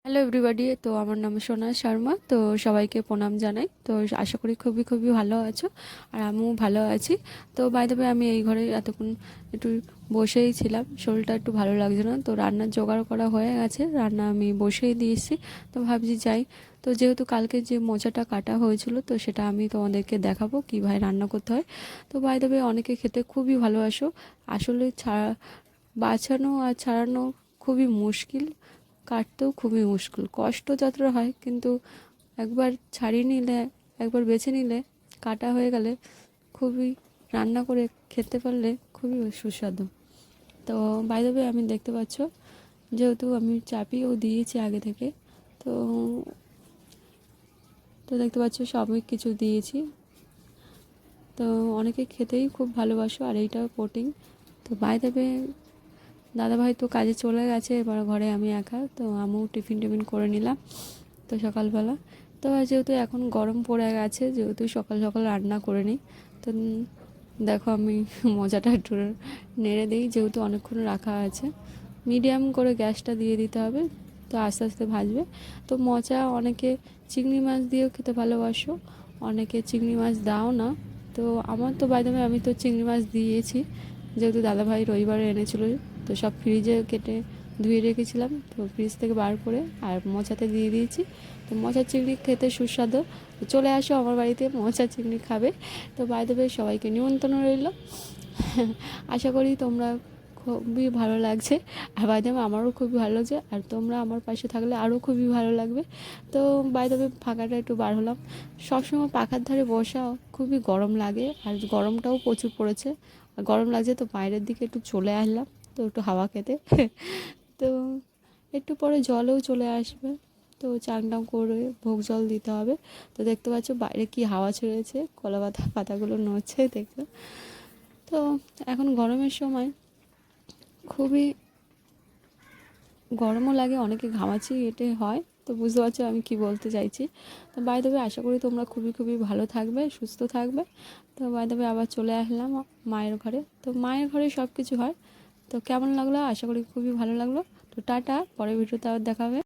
Hello everybody, তো আমার নাম সোনা শর্মা। তো সবাইকে প্রণাম জানাই। তো আশা করি খুবই খুবই ভালো আছো, আর আমিও ভালো আছি। তো বাই দ্য ওয়ে, আমি এই ঘরে এতক্ষণ একটু বসেই ছিলাম, শরীরটা একটু ভালো লাগছে না। তো রান্নার জোগাড় করা হয়ে গেছে, রান্না আমি বসেই দিয়েছি। তো ভাবছি যাই। তো যেহেতু কালকে যে মোচাটা কাটা হয়েছিল, তো সেটা আমি তোমাদেরকে দেখাবো কীভাবে রান্না করতে হয়। তো বাই দ্য ওয়ে, অনেকে খেতে খুবই ভালোবাসো। আসলে বাছানো আর ছাড়ানো খুবই মুশকিল, কাটতেও খুবই মুশকিল, কষ্ট যতটা হয়, কিন্তু একবার ছাড়িয়ে নিলে, একবার বেছে নিলে, কাটা হয়ে গেলে খুবই, রান্না করে খেতে পারলে খুবই সুস্বাদু। তো বাই দ্য ওয়ে, আমি দেখতে পাচ্ছ, যেহেতু আমি চাপিয়েও দিয়েছি আগে থেকে, তো তো দেখতে পাচ্ছ সবই কিছু দিয়েছি। তো অনেকে খেতেই খুব ভালোবাসো, আর এইটাও প্রোটিন। তো বাই দ্য ওয়ে, দাদাভাই তো কাজে চলে গেছে, এবার ঘরে আমি একা। তো আমিও টিফিন টিফিন করে নিলাম তো সকালবেলা। তো যেহেতু এখন গরম পড়ে গেছে, যেহেতু সকাল সকাল রান্না করে নিই। তো দেখো, আমি মোজাটা একটু নেড়ে দিই, যেহেতু অনেকক্ষণ রাখা আছে। মিডিয়াম করে গ্যাসটা দিয়ে দিতে হবে, তো আস্তে আস্তে ভাজবে। তো মোচা অনেকে চিংড়ি মাছ দিয়েও খেতে ভালোবাসো, অনেকে চিংড়ি মাছ দাও না। তো আমার তো বাইরে, আমি তো চিংড়ি মাছ দিয়েছি, যেহেতু দাদাভাই রবিবারে এনেছিল। তো সব ফ্রিজে কেটে ধুয়ে রেখেছিলাম, তো ফ্রিজ থেকে বার করে আর মোচাতে দিয়ে দিয়েছি। তো মোচার চিংড়ি খেতে সুস্বাদু। তো চলে আসো আমার বাড়িতে, মোচার চিংড়ি খাবে। তো বাই দ্য ওয়ে, সবাইকে নিমন্ত্রণ রইল। আশা করি তোমরা খুবই ভালো লাগছে, আর বাই দ্য ওয়ে আমারও খুবই ভালো লাগছে, আর তোমরা আমার পাশে থাকলে আরও খুবই ভালো লাগবে। তো বাই দ্য ওয়ে, ফাঁকাটা একটু বার হলাম। সবসময় পাখার ধারে বসা খুবই গরম লাগে, আর গরমটাও প্রচুর পড়েছে, আর গরম লাগছে, তো বাইরের দিকে একটু চলে আসলাম, তো একটু হাওয়া খেতে। তো একটু পরে জলও চলে আসবে, তো চান টান করে ভোগ জল দিতে হবে। তো দেখতে পাচ্ছ বাইরে কি হাওয়া ছেড়েছে, কলা পাতাগুলো নড়ছে দেখতে। তো এখন গরমের সময় খুবই গরমও লাগে, অনেকে ঘামাচি এটে হয়। তো বুঝতে পারছো আমি কি বলতে চাইছি। তো বাই দ্য ওয়ে, আশা করি তোমরা খুবই খুবই ভালো থাকবে, সুস্থ থাকবে। তো বাই দ্য ওয়ে, আবার চলে আসলাম মায়ের ঘরে। তো মায়ের ঘরে সব কিছু হয়। তো কেমন লাগলো, আশা করি খুবই ভালো লাগলো। তো টাটা, পরের ভিডিওতে আবার দেখা হবে।